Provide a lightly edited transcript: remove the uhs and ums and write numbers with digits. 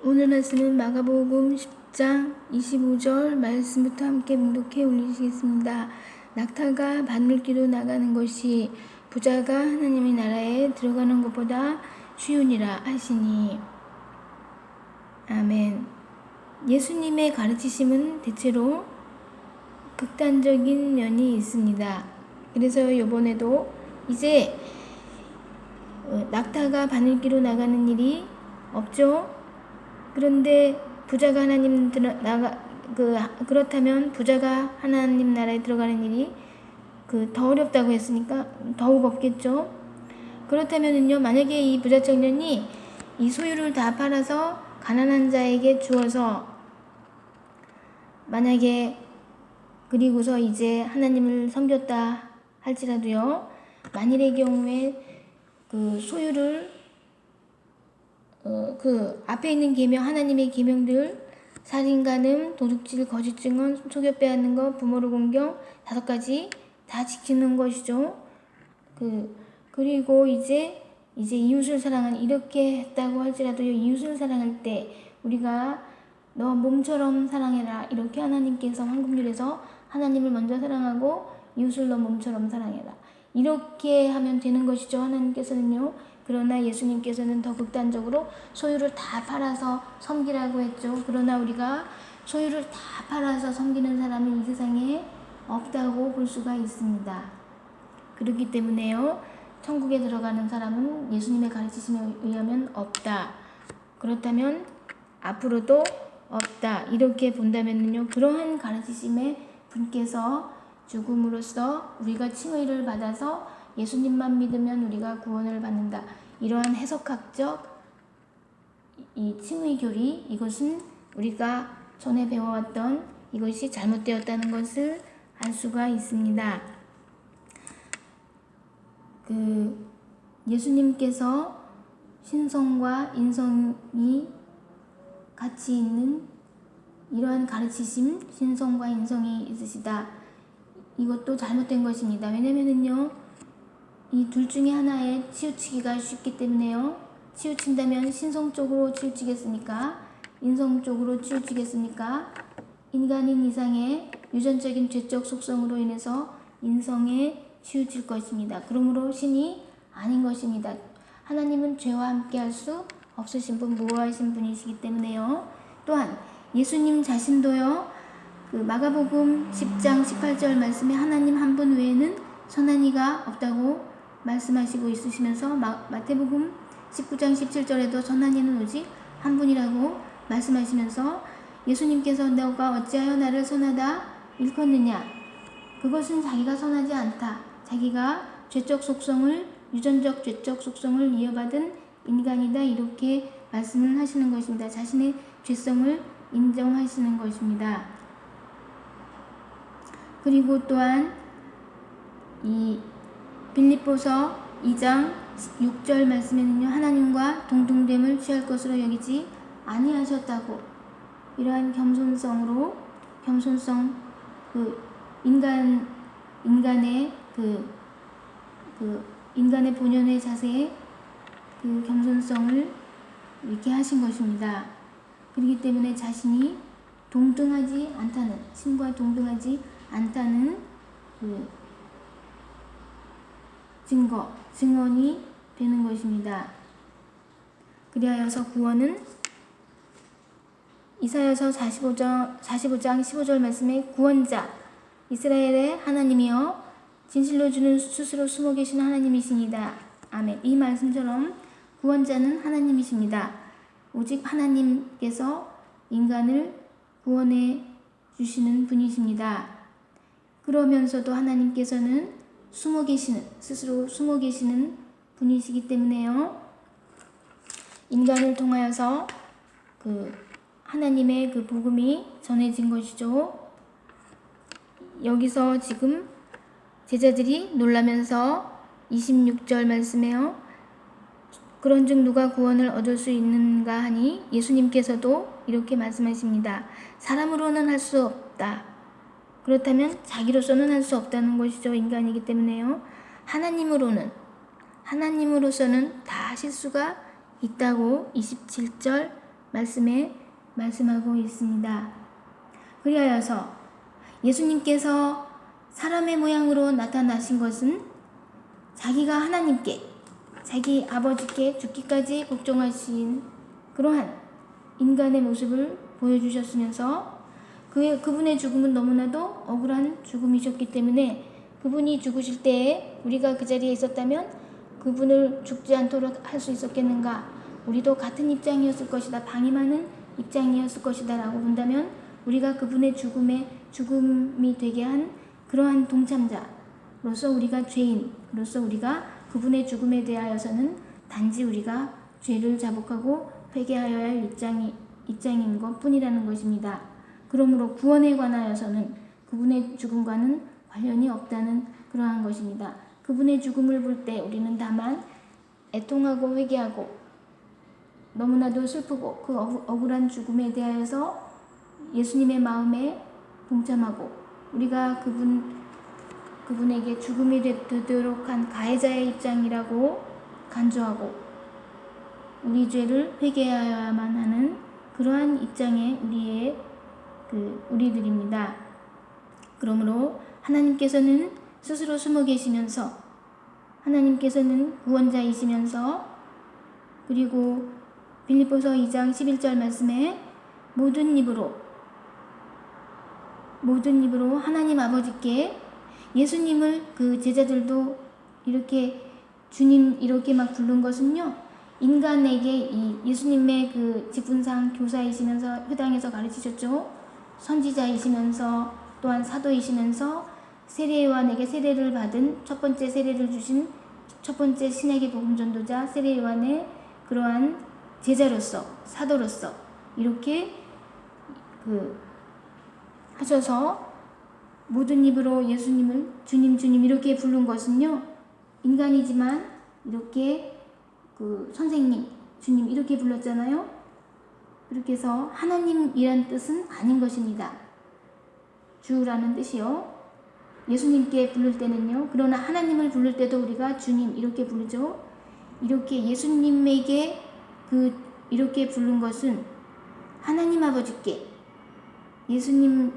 오늘 말씀은 마가복음 10장 25절 말씀부터 함께 묵독해 올리시겠습니다. 낙타가 바늘기로 나가는 것이 부자가 하나님의 나라에 들어가는 것보다 쉬우니라 하시니. 아멘. 예수님의 가르치심은 대체로 극단적인 면이 있습니다. 그래서 이번에도 이제 낙타가 바늘기로 나가는 일이 없죠. 그런데 부자가 하나님 그렇다면 부자가 하나님 나라에 들어가는 일이 더 어렵다고 했으니까 더욱 없겠죠. 그렇다면은요, 만약에 이 부자 청년이 이 소유를 다 팔아서 가난한 자에게 주어서 만약에 그리고서 이제 하나님을 섬겼다 할지라도요, 만일의 경우에 그 소유를 앞에 있는 계명, 하나님의 계명들, 살인, 간음, 도둑질, 거짓 증언, 속여 빼앗는 것, 부모를 공경, 5가지 다 지키는 것이죠. 그리고 이제 이웃을 사랑하는, 이렇게 했다고 할지라도 이웃을 사랑할 때 우리가 너 몸처럼 사랑해라, 이렇게 하나님께서 황금률에서 하나님을 먼저 사랑하고 이웃을 너 몸처럼 사랑해라, 이렇게 하면 되는 것이죠. 하나님께서는요. 그러나 예수님께서는 더 극단적으로 소유를 다 팔아서 섬기라고 했죠. 그러나 우리가 소유를 다 팔아서 섬기는 사람은 이 세상에 없다고 볼 수가 있습니다. 그렇기 때문에요, 천국에 들어가는 사람은 예수님의 가르치심에 의하면 없다. 그렇다면 앞으로도 없다. 이렇게 본다면요, 그러한 가르치심에 분께서 죽음으로써 우리가 칭의를 받아서 예수님만 믿으면 우리가 구원을 받는다. 이러한 해석학적 이 칭의 교리, 이것은 우리가 전에 배워왔던 이것이 잘못되었다는 것을 알 수가 있습니다. 예수님께서 신성과 인성이 같이 있는 이러한 가르치심, 신성과 인성이 있으시다. 이것도 잘못된 것입니다. 왜냐면은요, 이 둘 중에 하나에 치우치기가 쉽기 때문에요. 치우친다면 신성적으로 치우치겠습니까? 인성적으로 치우치겠습니까? 인간인 이상의 유전적인 죄적 속성으로 인해서 인성에 치우칠 것입니다. 그러므로 신이 아닌 것입니다. 하나님은 죄와 함께 할 수 없으신 분, 무고하신 분이시기 때문에요. 또한 예수님 자신도요, 마가복음 10장 18절 말씀에 하나님 한 분 외에는 선한 이가 없다고 말씀하시고 있으시면서 마태복음 19장 17절에도 선한 이는 오직 한 분이라고 말씀하시면서 예수님께서 너가 어찌하여 나를 선하다 일컫느냐, 그것은 자기가 선하지 않다. 자기가 죄적 속성을, 유전적 죄적 속성을 이어받은 인간이다, 이렇게 말씀을 하시는 것입니다. 자신의 죄성을 인정하시는 것입니다. 그리고 또한 이 빌립보서 2장 6절 말씀에는요, 하나님과 동등됨을 취할 것으로 여기지 아니하셨다고, 이러한 겸손성, 인간의 본연의 자세의 겸손성을 이렇게 하신 것입니다. 그렇기 때문에 자신이 동등하지 않다는, 신과 동등하지 않다는 증언이 되는 것입니다. 그리하여서 구원은 이사야서 45장 15절 말씀에 구원자, 이스라엘의 하나님이여 진실로 주는 스스로 숨어 계신 하나님이시니다. 아멘. 이 말씀처럼 구원자는 하나님이십니다. 오직 하나님께서 인간을 구원해 주시는 분이십니다. 그러면서도 하나님께서는 스스로 숨어 계시는 분이시기 때문에요, 인간을 통하여서 하나님의 복음이 전해진 것이죠. 여기서 지금 제자들이 놀라면서 26절 말씀에요, 그런즉 누가 구원을 얻을 수 있는가 하니 예수님께서도 이렇게 말씀하십니다. 사람으로는 할 수 없다. 그렇다면 자기로서는 할 수 없다는 것이죠. 인간이기 때문에요. 하나님으로서는 다 하실 수가 있다고 27절 말씀에 말씀하고 있습니다. 그리하여서 예수님께서 사람의 모양으로 나타나신 것은 자기가 하나님께, 자기 아버지께 죽기까지 복종하신 그러한 인간의 모습을 보여주셨으면서 그분의 죽음은 너무나도 억울한 죽음이셨기 때문에 그분이 죽으실 때에 우리가 그 자리에 있었다면 그분을 죽지 않도록 할 수 있었겠는가? 우리도 같은 입장이었을 것이다. 방임하는 입장이었을 것이다 라고 본다면 우리가 그분의 죽음이 되게 한 그러한 동참자로서 우리가 죄인으로서 우리가 그분의 죽음에 대하여서는 단지 우리가 죄를 자복하고 회개하여야 할 입장인 것 뿐이라는 것입니다. 그러므로 구원에 관하여서는 그분의 죽음과는 관련이 없다는 그러한 것입니다. 그분의 죽음을 볼 때 우리는 다만 애통하고 회개하고 너무나도 슬프고 그 억울한 죽음에 대하여서 예수님의 마음에 동참하고 우리가 그분에게 죽음이 되도록 한 가해자의 입장이라고 간주하고 우리 죄를 회개하여야만 하는 그러한 입장의 우리들입니다. 그러므로 하나님께서는 스스로 숨어 계시면서 하나님께서는 구원자이시면서 그리고 빌립보서 2장 11절 말씀에 모든 입으로 하나님 아버지께 예수님을 그 제자들도 이렇게 주님 이렇게 막 부른 것은요, 인간에게 이 예수님의 그 직분상 교사이시면서 회당에서 가르치셨죠. 선지자이시면서 또한 사도이시면서 세례요한에게 세례를 받은 첫 번째 세례를 주신 첫 번째 신약의 복음 전도자 세례요한의 그러한 제자로서 사도로서 이렇게 하셔서 모든 입으로 예수님을 주님 주님 이렇게 부른 것은요, 인간이지만 이렇게 선생님 주님 이렇게 불렀잖아요. 그렇게 해서 하나님이란 뜻은 아닌 것입니다. 주라는 뜻이요. 예수님께 부를 때는요. 그러나 하나님을 부를 때도 우리가 주님 이렇게 부르죠. 이렇게 예수님에게 이렇게 부른 것은 하나님 아버지께 예수님